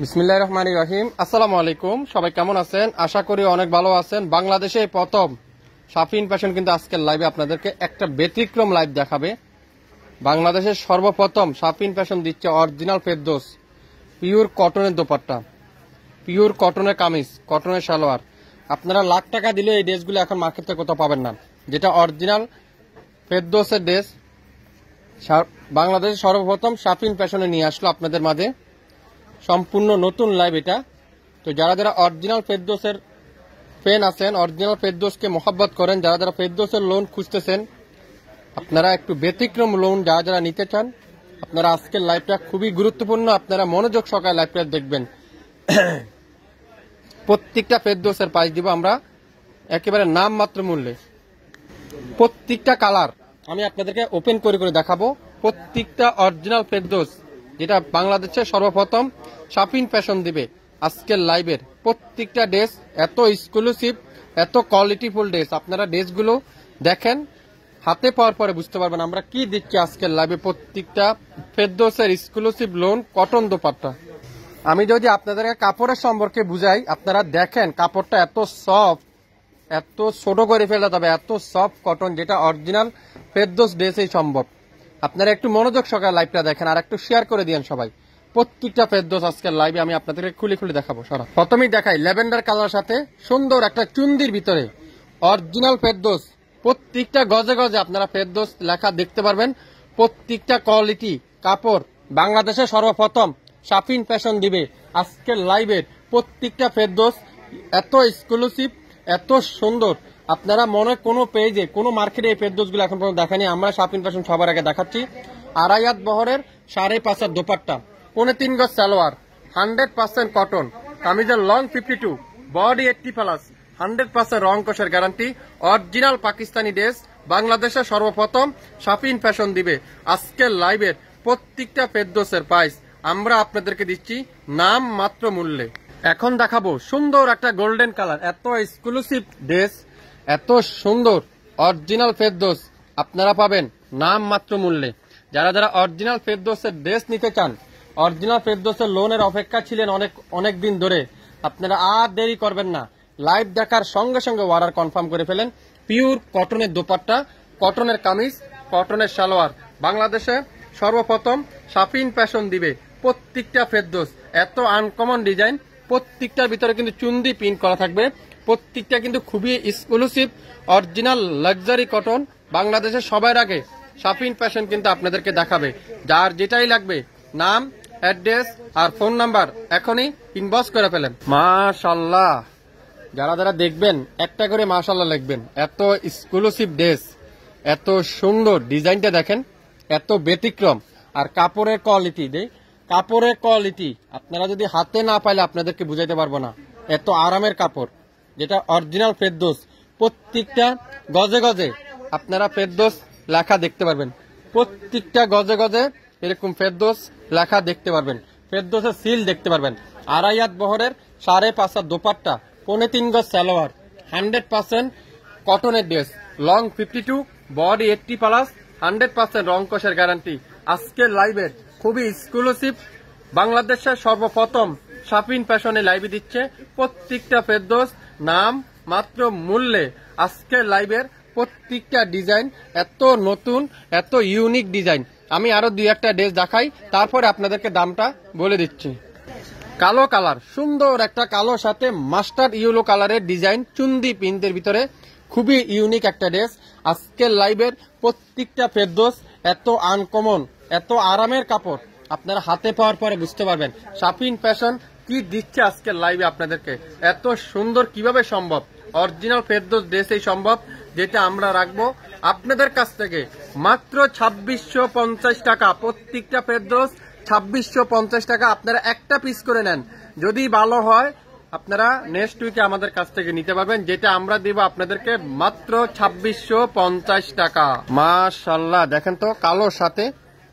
বিসমিল্লাহির রহমানির রহিম। আসসালামু আলাইকুম, সবাই কেমন আছেন? আশা করি অনেক ভালো আছেন। বাংলাদেশে প্রথম শাফিন ফ্যাশন কিন্তু আজকের লাইভে আপনাদেরকে একটা ব্যতিক্রম লাইভ দেখাবে। বাংলাদেশের সর্বপ্রথম শাফিন ফ্যাশন দিচ্ছে অরিজিনাল ফেরদৌস পিওর কটনের দোপাট্টা, পিওর কটনের কামিজ, কটনের সালোয়ার। আপনারা লাখ টাকা দিলে এই ড্রেসগুলো এখন মার্কেটে কোথাও পাবেন না। যেটা অরিজিনাল ফেরদৌসের ড্রেস বাংলাদেশের সর্বপ্রথম শাফিন ফ্যাশনে নিয়ে আসলো আপনাদের মাঝে। সম্পূর্ণ নতুন লাইভ এটা। তো যারা যারা অরিজিনাল ফেরদৌসের ফ্যান আছেন, অরিজিনাল ফেরদৌসকে মোহাব্বত করেন, যারা যারা ফেরদৌসের লোন খুঁজতেছেন, আপনারা একটু ব্যতিক্রম লোন যারা যারা নিতে চান, আপনারা আজকের লাইভটা খুবই গুরুত্বপূর্ণ। আপনারা মনোযোগ সহকারে লাইভটা দেখবেন। প্রত্যেকটা ফেরদৌসের প্রাইস দিব আমরা একেবারে নাম মাত্র মূল্যে। প্রত্যেকটা কালার আমি আপনাদেরকে ওপেন করে করে দেখাবো। প্রত্যেকটা অরিজিনাল ফেরদৌস যেটা বাংলাদেশে সর্বপ্রথম শাফিন ফ্যাশন দিবে আজকের লাইভের প্রত্যেকটা ড্রেস এত এক্সক্লুসিভ, এত কোয়ালিটিফুল ড্রেস। আপনারা ড্রেসগুলো দেখেন, হাতে পাওয়ার পরে বুঝতে পারবেন আমরা কি দিচ্ছি আজকের লাইভে। প্রত্যেকটা ফেরদৌসের এক্সক্লুসিভ লোন কটন দোপাট্টা। আমি যদি আপনাদেরকে কাপড়ের সম্পর্কে বুঝাই, আপনারা দেখেন কাপড়টা এত সফট, এত ছোট করে ফেলা যাবে, এত সফট কটন, যেটা অরিজিনাল ফেরদৌস ড্রেসেই সম্ভব। আপনারা একটু মনোযোগ সহকারে লাইভটা দেখেন আর একটু শেয়ার করে দিয়েন সবাই। প্রত্যেকটা ফেরদৌস আজকের লাইভে আমি আপনাদেরকে খুলে খুলে দেখাবো। সারা প্রথমেই দেখাই ল্যাভেন্ডার কালার সাথে সুন্দর একটা চুন্দির ভিতরে অরিজিনাল ফেরদৌস। প্রত্যেকটা গজে গজে আপনারা ফেরদৌস লেখা দেখতে পারবেন। প্রত্যেকটা কোয়ালিটি কাপড় বাংলাদেশে সর্বপ্রথম শাফিন ফ্যাশন দিবে আজকের লাইভের প্রত্যেকটা ফেরদৌস এত এক্সক্লুসিভ, এত সুন্দর। আপনারা মনে কোনো পেজে কোনো মার্কেটে এই ফেরদৌসগুলো এখন পর্যন্ত দেখানি, আমরা শাফিন ফ্যাশন সবার আগে দেখাচ্ছি। আড়াই হাত বহরের 5.5 দোপাট্টা, 3.5 গজ সালোয়ার, 100% কটন, কামিজের লং 52, বডি 80+, 100% রং কষের গ্যারান্টি। অরিজিনাল পাকিস্তানি ড্রেস বাংলাদেশে সর্বপ্রথম শাফিন ফ্যাশন দিবে আজকের লাইভের প্রত্যেকটা ফেরদৌসের প্রাইস আমরা আপনাদেরকে দিচ্ছি নাম মাত্র মূল্যে। এখন দেখাবো সুন্দর একটা গোল্ডেন কালার, এত এক্সক্লুসিভ ড্রেস, এত সুন্দর অরিজিনাল ফেরদৌস আপনারা পাবেন নাম মাত্র মূল্যে। যারা যারা অরিজিনাল ফেরদৌসের ড্রেস নিতে চান, অরিজিনাল ফেরদৌসের লোনের অপেক্ষা ছিলেন অনেক দিন ধরে, আপনারা আর দেরি করবেন না। লাইভ দেখার সঙ্গে সঙ্গে অর্ডার কনফার্ম করে ফেলেন। পিওর কটনের দোপাট্টা, কটনের কামিজ, কটনের সালোয়ার বাংলাদেশে সর্বপ্রথম শাফিন ফ্যাশন দিবে প্রত্যেকটা ফেরদৌস। এত আনকমন ডিজাইন, প্রত্যেকটার ভিতরে কিন্তু চুন্দি প্রিন্ট করা থাকবে। প্রত্যেকটা কিন্তু খুবই এক্সক্লুসিভ অরিজিনাল লাক্সারি কটন। বাংলাদেশের সবার আগে শাফিন ফ্যাশন কিন্তু আপনাদেরকে দেখাবে। যার যেটাই লাগবে নাম, অ্যাড্রেস আর ফোন নাম্বার এখনই ইনবক্স করে ফেলেন। মাশাআল্লাহ, যারা যারা দেখবেন একটা করে মাশাআল্লাহ লিখবেন। এত এক্সক্লুসিভ ড্রেস, এত সুন্দর ডিজাইনটা দেখেন, এত ব্যতিক্রম। আর কাপড়ের কোয়ালিটি কাপড়ের কোয়ালিটি আপনারা যদি হাতে না পাইলে আপনাদেরকে বুঝাইতে পারবো না। এত আরামের কাপড়, যেটা অরিজিনাল ফেরদৌস। প্রত্যেকটা গজে গজে আপনারা ফেরদৌস লেখা দেখতে পারবেন। প্রত্যেকটা গজে গজে এরকম ফেরদৌস লেখা দেখতে পারবেন, ফেরদৌসের সিল দেখতে পারবেন। আড়াই হাত বহরের 5.5 দোপাট্টা, 3.5 গজ সালোয়ার, 100% কটনের ড্রেস, লং 52, বডি 80+, 100% রং কষের গ্যারান্টি। আজকের লাইভের খুবই এক্সক্লুসিভ বাংলাদেশের সর্বপ্রথম শাফিন ফ্যাশনে লাইভে দিচ্ছে প্রত্যেকটা ফেরদৌস নাম মাত্র মূল্যে। আজকের লাইভের প্রত্যেকটা ডিজাইন এত নতুন, এত ইউনিক ডিজাইন। আমি আরো 2-1টা ড্রেস দেখাই, তারপরে আপনাদেরকে দামটা বলে দিচ্ছি। কালো কালার, সুন্দর একটা কালো সাথে মাস্টার্ড ইয়েলো কালারের ডিজাইন, চুন্দি প্রিন্টের ভিতরে খুবই ইউনিক একটা ড্রেস। আজকের লাইভের প্রত্যেকটা ফেরদৌস এত আনকমন, এত আরামের কাপড়। আপনারা হাতে পাওয়ার পরে বুঝতে পারবেন শাফিন ফ্যাশন কি দিচ্ছে আজকের লাইভে আপনাদেরকে। এত সুন্দর কিভাবে সম্ভব? অরিজিনাল ফেরদৌস ড্রেসেই সম্ভব, যেটা আমরা রাখবো আপনাদের কাছ থেকে মাত্র 2650 টাকা। প্রত্যেকটা ফেরদৌস 2650 টাকা। আপনারা একটা পিস করে নেন, যদি ভালো হয় আপনারা নেক্সট উইকে আমাদের কাছ থেকে নিতে পারবেন, যেটা আমরা দিব আপনাদেরকে মাত্র 2650 টাকা। মাশাআল্লাহ, দেখেন তো কালোর সাথে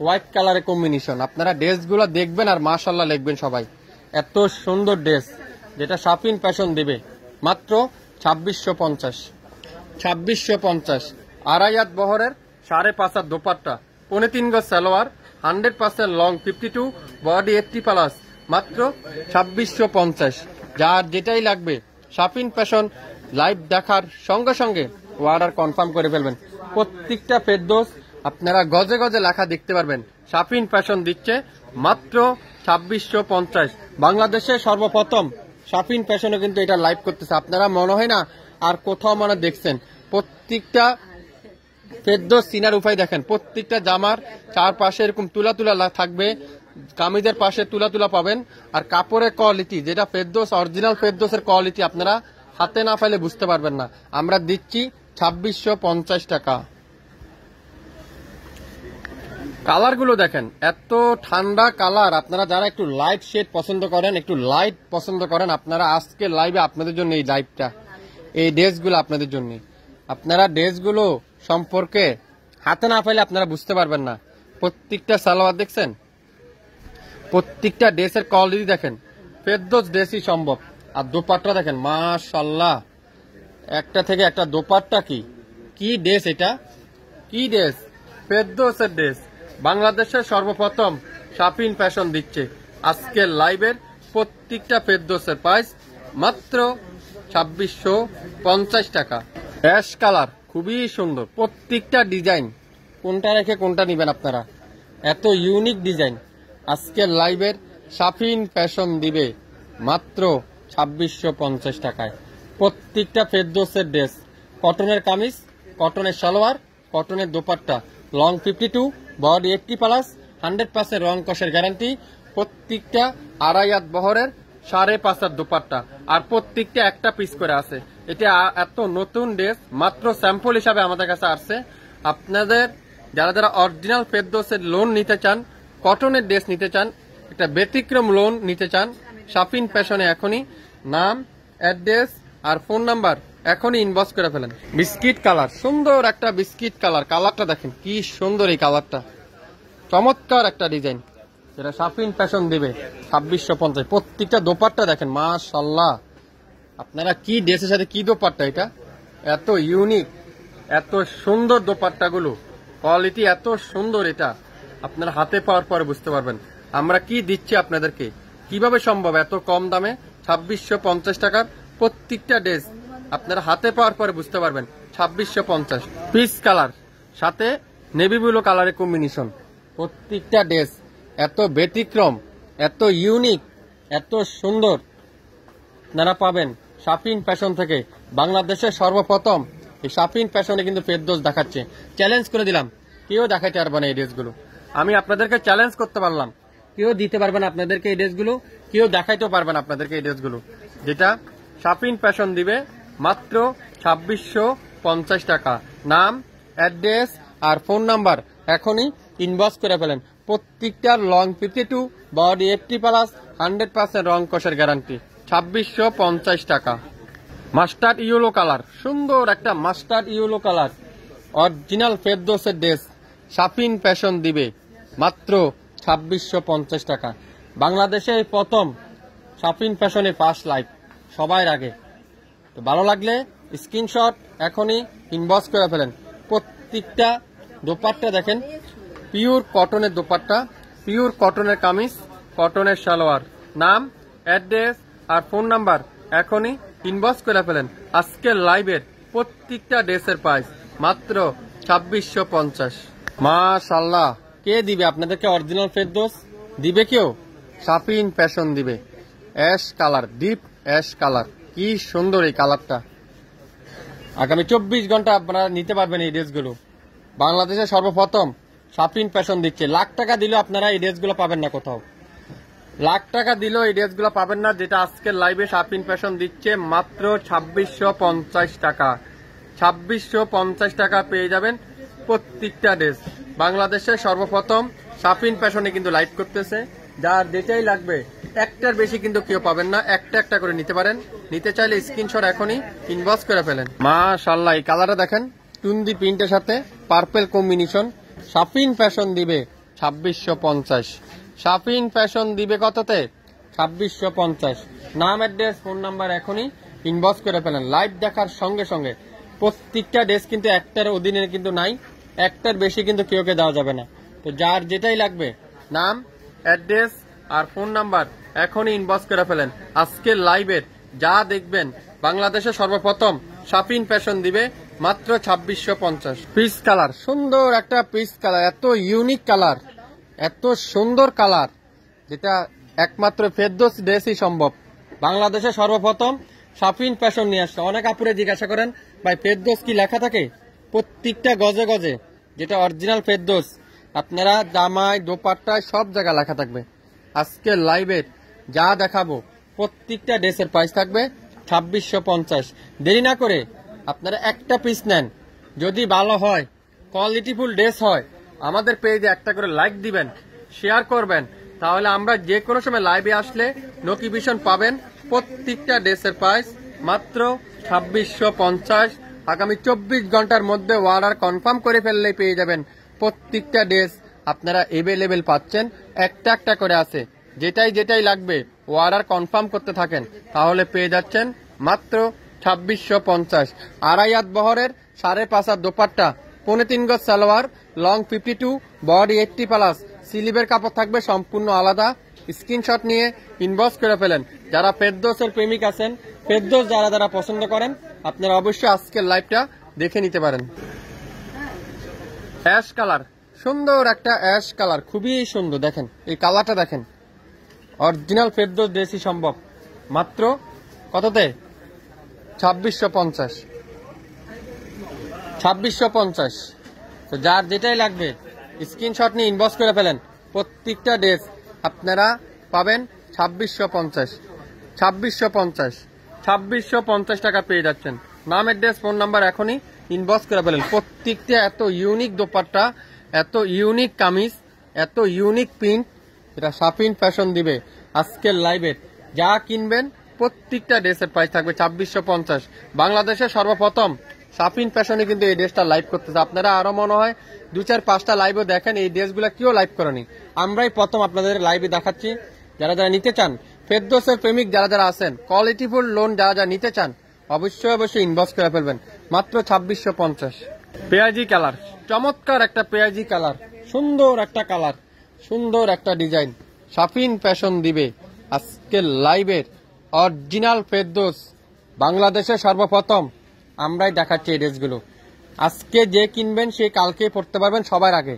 হোয়াইট কালারের কম্বিনেশন। আপনারা ড্রেসগুলো দেখবেন আর মাশাআল্লাহ লিখবেন সবাই। এত সুন্দর ড্রেস যেটা শাফিন ফ্যাশন দিবে মাত্র 2650। আড়াই হাত বহরের 5.5 দোপাট্টা, 3.5 গজ সালোয়ার, 100% লং 52, বডি 80+, মাত্র 2650। যার যেটাই লাগবে শাপিন ফ্যাশন লাইভ দেখার সঙ্গে সঙ্গে অর্ডার কনফার্ম করে ফেলবেন। প্রত্যেকটা ফেরদৌস আপনারা গজে গজে লেখা দেখতে পারবেন। শাপিন ফ্যাশন দিচ্ছে মাত্র 2650। বাংলাদেশে সর্বপ্রথম শাপিন ফ্যাশনে কিন্তু এটা লাইভ করতেছে। আপনারা মনে হয় না আর কোথাও মনে দেখছেন। প্রত্যেকটা ফেরদৌস সিনার উপায় দেখেন, প্রত্যেকটা জামার চারপাশে এরকম তুলা তুলা থাকবে, কামিজের পাশে তুলা তুলা পাবেন। আর কাপড়ের কোয়ালিটি যেটা ফেরদৌস অরিজিনাল ফেরদৌসের কোয়ালিটি আপনারা হাতে না পাইলে বুঝতে পারবেন না। আমরা দিচ্ছি 2650 টাকা। কালার গুলো দেখেন, এত ঠান্ডা কালার। আপনারা যারা একটু লাইট শেড পছন্দ করেন, একটু লাইট পছন্দ করেন, আপনারা আজকে লাইভে আপনাদের জন্য এই লাইভটা, এই ড্রেসগুলো আপনাদের জন্য। আপনারা ড্রেসগুলো সম্পর্কে হাতে না পাইলে আপনারা বুঝতে পারবেন না। প্রত্যেকটা সালোয়ার দেখছেন, প্রত্যেকটা ড্রেসের কোয়ালিটি দেখেন, ফেরদৌস ড্রেসই সম্ভব। আর দোপাট্টা দেখেন, মাশাআল্লাহ, একটা থেকে একটা দোপাট্টা। কি ড্রেস এটা, কি ড্রেস! ফেরদৌসের ড্রেস বাংলাদেশের সর্বপ্রথম শাপিন ফ্যাশন দিচ্ছে আজকের লাইভের প্রত্যেকটা ফেরদৌসের প্রাইস মাত্র 2650 টাকা। অ্যাশ কালার খুবই সুন্দর, প্রত্যেকটা ডিজাইন কোনটা রেখে কোনটা নিবেন আপনারা, এত ইউনিক ডিজাইন। আজকের লাইভের শাপিন ফ্যাশন দিবে মাত্র 2650 টাকায়। প্রত্যেকটা ফেরদৌসের ড্রেস, কটনের কামিজ, কটনের সালোয়ার, কটনের দোপাট্টা, লং 52, বডি 80+, 100% রং কষের গ্যারান্টি। প্রত্যেকটা আড়াই হাত বহরের 5.5 হাত দোপাট্টা, আর প্রত্যেকটা একটা পিস করে আছে। এটা এত নতুন ড্রেস, মাত্র স্যাম্পল হিসাবে আমাদের কাছে আসছে। আপনাদের যারা যারা অরিজিনাল ফেরদৌসের লোন নিতে চান, কটনের ড্রেস নিতে চান, একটা ব্যতিক্রম লোন নিতে চান, শাপিন ফ্যাশনে এখনই নাম, অ্যাড্রেস আর ফোন নাম্বার এখনই ইনবক্স করে ফেলেন। বিস্কিট কালার, সুন্দর একটা বিস্কিট কালার। কালারটা দেখেন কি সুন্দর, এই কালারটা চমৎকার একটা ডিজাইন, যেটা শাপিন ফ্যাশন দিবে 2650। প্রত্যেকটা দোপাট্টা দেখেন, মাশাআল্লাহ। আপনারা কি ড্রেসের সাথে কি দোপাট্টা, এটা এত ইউনিক, এত সুন্দর দোপাট্টাগুলো, কোয়ালিটি এত সুন্দর। এটা আপনারা হাতে পাওয়ার পরে বুঝতে পারবেন আমরা কি দিচ্ছি আপনাদেরকে, কিভাবে সম্ভব এত কম দামে 2650 টাকার প্রত্যেকটা ড্রেস। আপনারা হাতে পাওয়ার পরে বুঝতে পারবেন 2650। পিচ কালার সাথে নেভি ব্লু কালারের কম্বিনেশন, প্রত্যেকটা ড্রেস এত ব্যতিক্রম, এত ইউনিক, এত সুন্দর আপনারা পাবেন শাপিন ফ্যাশন থেকে। বাংলাদেশের সর্বপ্রথম এই শাপিন ফ্যাশনে কিন্তু ফেরদৌস দেখাচ্ছে। চ্যালেঞ্জ করে দিলাম, কেউ দেখাইতে পারবে না এই ড্রেসগুলো। আমি আপনাদেরকে চ্যালেঞ্জ করতে পারলাম, কেউ দিতে পারবে না আপনাদেরকে এই ড্রেসগুলো, কেউ দেখাইতেও পারবে না আপনাদেরকে এই ড্রেসগুলো, যেটা শাপিন ফ্যাশন দিবে মাত্র 2650 টাকা। নাম, অ্যাড্রেস আর ফোন নাম্বার এখনই ইনবক্স করে ফেলেন। প্রত্যেকটার লং 52, বডি 80+, 100% রং কষের গ্যারান্টি, 2650 টাকা। মাস্টার্ড ইয়েলো কালার, সুন্দর একটা মাস্টার্ড ইয়েলো কালার, অরিজিনাল ফেরদৌসের ড্রেস শাপিন ফ্যাশন দিবে মাত্র 2650 টাকা। বাংলাদেশে প্রথম শাপিন ফ্যাশনে ফার্স্ট লাইভ, সবার আগে। তো ভালো লাগলে স্ক্রিনশট এখনই ইনবক্স করে ফেলেন। প্রত্যেকটা দোপাট্টা দেখেন, পিওর কটনের দোপাট্টা, পিওর কটনের কামিজ, কটনের সালোয়ার। নাম, অ্যাড্রেস আর ফোন নাম্বার এখনই ইনবক্স করে ফেলেন। আজকের লাইভের প্রত্যেকটা ড্রেসের প্রাইস মাত্র 2650। মাশাআল্লাহ, কে দিবে আপনাদেরকে অরিজিনাল ফেরদৌস? দিবে কেউ? শাপিন ফ্যাশন দিবে। Ash colour, deep ash colour, কি সুন্দর এই কালারটা। আগামী 24 ঘন্টা আপনারা নিতে পারবেন এই ড্রেসগুলো। বাংলাদেশে সর্বপ্রথম শাপিন ফ্যাশন দিচ্ছে। লাখ টাকা দিলেও আপনারা এই ড্রেসগুলো পাবেন না কোথাও, লাখ টাকা দিলেও এই ড্রেসগুলো পাবেন না, যেটা আজকের লাইভে শাপিন ফ্যাশন দিচ্ছে মাত্র 2650 টাকা। 2650 টাকা পেয়ে যাবেন প্রত্যেকটা ড্রেস। বাংলাদেশের সর্বপ্রথম শাপিন ফ্যাশনে কিন্তু লাইভ করতেছে। যার যেটাই লাগবে, একটার বেশি কিন্তু কেউ পাবেন না, একটা একটা করে নিতে পারেন। নিতে চাইলে স্ক্রিনশট এখনই ইনবক্স করে ফেলেন। মাশাআল্লাহ, এই কালারটা দেখেন, টুন্দি প্রিন্টের সাথে পার্পল কম্বিনেশন। শাপিন ফ্যাশন দিবে 2650। শাপিন ফ্যাশন দিবে কততে? 2650। নাম, অ্যাড্রেস, ফোন নাম্বার এখনই ইনবক্স করে ফেলেন। লাইভ দেখার সঙ্গে সঙ্গে প্রত্যেকটা ড্রেস কিন্তু একটার অধীনে কিন্তু নাই, একটার বেশি কিন্তু কেউকে দেওয়া যাবে না। তো যার যেটাই লাগবে, নাম, অ্যাড্রেস আর ফোন নাম্বার এখনই ইনবক্স করে ফেলেন। আজকের লাইভের যা দেখবেন বাংলাদেশে সর্বপ্রথম শাফিন ফ্যাশন দিবে মাত্র 2650। পিচ কালার, সুন্দর একটা পিচ কালার, এত ইউনিক কালার, এত সুন্দর কালার, যেটা একমাত্র ফেরদৌস ড্রেসই সম্ভব। বাংলাদেশে সর্বপ্রথম শাফিন ফ্যাশন নিয়ে আসছে। অনেক আপুরে জিজ্ঞাসা করেন ভাই ফেরদৌস কি লেখা থাকে? প্রত্যেকটা গজে গজে যেটা অরিজিনাল ফেরদৌস, আপনারা জামায় দোপাট্টায় সব জায়গায় লেখা থাকবে। আজকের লাইভের যা দেখাবো প্রত্যেকটা ড্রেসের প্রাইস থাকবে 2650। দেরি না করে আপনারা একটা পিস নেন, যদি ভালো হয় কোয়ালিটিফুল ড্রেস হয় আমাদের পেজে একটা করে লাইক দিবেন, শেয়ার করবেন, তাহলে আমরা যে কোনো সময় লাইভে আসলে নোটিফিকেশন পাবেন। প্রত্যেকটা ড্রেসের প্রাইস মাত্র 2650। আগামী 24 ঘন্টার মধ্যে অর্ডার কনফার্ম করে ফেললেই পেয়ে যাবেন। প্রত্যেকটা ড্রেস আপনারা এভেলেবেল পাচ্ছেন, একটা একটা করে আছে। যেটাই লাগবে অর্ডার কনফার্ম করতে থাকেন, তাহলে পেয়ে যাচ্ছেন মাত্র 2650। আড়াই হাত বহরের 5.5 হাত দোপাট্টা, 3.25 গজ সালোয়ার, লং 52, বডি 80+। স্লিভের কাপড় থাকবে সম্পূর্ণ আলাদা। স্ক্রিনশট নিয়ে ইনবক্স করে ফেলেন। যারা ফেরদৌসের প্রেমিক আছেন, ফেরদৌস যারা পছন্দ করেন, আপনারা অবশ্যই আজকের লাইভটা দেখে নিতে পারেন। অ্যাশ কালার, সুন্দর একটা অ্যাশ কালার, খুবই সুন্দর। দেখেন এই কালারটা, দেখেন অরিজিনাল ফেরদৌস ড্রেসই সম্ভব। মাত্র কততে? 2650। 2650। তো যার যেটাই লাগবে স্ক্রিনশট নিয়ে ইনবক্স করে ফেলেন। প্রত্যেকটা ড্রেস আপনারা পাবেন 2650। 2650 টাকা পেয়ে যাচ্ছেন। নাম, অ্যাড্রেস, ফোন নাম্বার এখনই ইনবক্স করে ফেলেন। প্রত্যেকটা এত ইউনিক দোপাট্টা, এত ইউনিক কামিজ, এত ইউনিক প্রিন্ট, এটা শাফিন ফ্যাশন দিবে। আজকের লাইভে যা কিনবেন প্রত্যেকটা ড্রেসের প্রাইস থাকবে 2650। বাংলাদেশের সর্বপ্রথম শাফিন ফ্যাশনে কিন্তু এই ড্রেসটা লাইভ করতেছে। আপনারা আরো মনে হয় 2-4-5টা লাইভও দেখেন, এই ড্রেসগুলো কেউ লাইভ করেনি, আমরাই প্রথম আপনাদের লাইভে দেখাচ্ছি। যারা নিতে চান, ফেরদৌসের প্রেমিক যারা আছেন, কোয়ালিটিফুল লোন যারা নিতে চান, অবশ্যই ইনবক্স করে ফেলবেন। মাত্র 2650। পেঁয়াজি কালার, চমৎকার একটা পেঁয়াজি কালার, সুন্দর একটা কালার, সুন্দর একটা ডিজাইন। শাফিন ফ্যাশন দিবে আজকের লাইভের অরিজিনাল ফেরদৌস। বাংলাদেশে সর্বপ্রথম আমরাই দেখাচ্ছি এই ড্রেসগুলো। আজকে যে কিনবেন সে কালকে পড়তে পারবেন সবার আগে।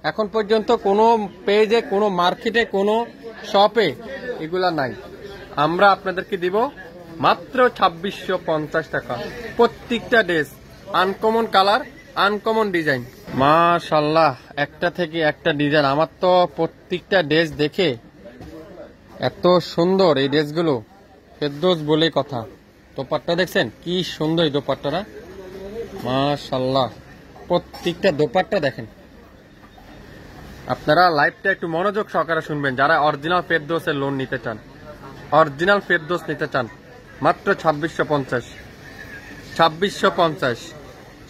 এখন পর্যন্ত কোনো পেজে, কোনো মার্কেটে, কোনো শপে এগুলা নাই। আমরা আপনাদেরকে দিব মাত্র 2650 টাকা। প্রত্যেকটা dress uncommon colour, uncommon design. মাশাআল্লাহ, একটা থেকে একটা ডিজাইন। আমার তো প্রত্যেকটা ড্রেস দেখে এত সুন্দর এই ড্রেসগুলো, ফেরদৌস বলে কথা। দোপাট্টা দেখছেন কি সুন্দর এই দোপাট্টাটা, মাশাআল্লাহ। প্রত্যেকটা দোপাট্টা দেখেন। আপনারা লাইভটা একটু মনোযোগ সহকারে শুনবেন, যারা অরিজিনাল ফেরদৌসের লোন নিতে চান, অরিজিনাল ফেরদৌস নিতে চান। মাত্র 2650। 2650।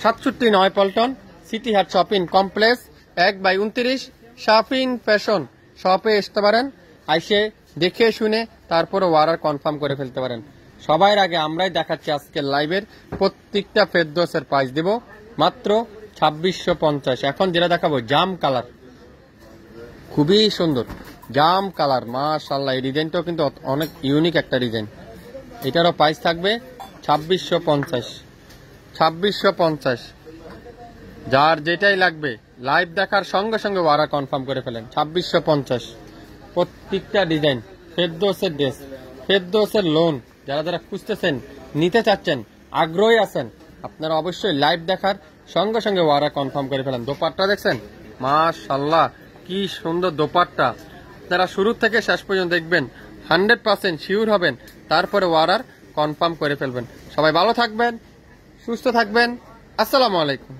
67 পল্টন, সিটি হাট শপিং কমপ্লেক্স, 1/29 শাফিন ফ্যাশন শপে আসতে পারেন। আইসে দেখে শুনে তারপরে অর্ডার কনফার্ম করে ফেলতে পারেন। সবার আগে আমরাই দেখাচ্ছি আজকের লাইভের প্রত্যেকটা ফেরদৌসের প্রাইস দেব মাত্র 2650। এখন যেটা দেখাবো জাম কালার, খুবই সুন্দর জাম কালার, মাশাআল্লাহ। এই ডিজাইনটাও কিন্তু অনেক ইউনিক একটা ডিজাইন। এটারও প্রাইস থাকবে 2650। 2650। যার যেটাই লাগবে লাইভ দেখার সঙ্গে সঙ্গে অর্ডার কনফার্ম করে ফেলেন। 2650। প্রত্যেকটা ডিজাইন ফেরদৌসের ড্রেস, ফেরদৌসের লোন যারা খুঁজতেছেন, নিতে চাচ্ছেন, আগ্রহী আছেন, আপনারা অবশ্যই লাইভ দেখার সঙ্গে সঙ্গে অর্ডার কনফার্ম করে ফেলেন। দোপাট্টা দেখছেন, মাশাআল্লাহ কি সুন্দর দোপাট্টা। আপনারা শুরু থেকে শেষ পর্যন্ত দেখবেন, 100% শিওর হবেন, তারপরে অর্ডার কনফার্ম করে ফেলবেন। সবাই ভালো থাকবেন, সুস্থ থাকবেন। আসসালামু আলাইকুম।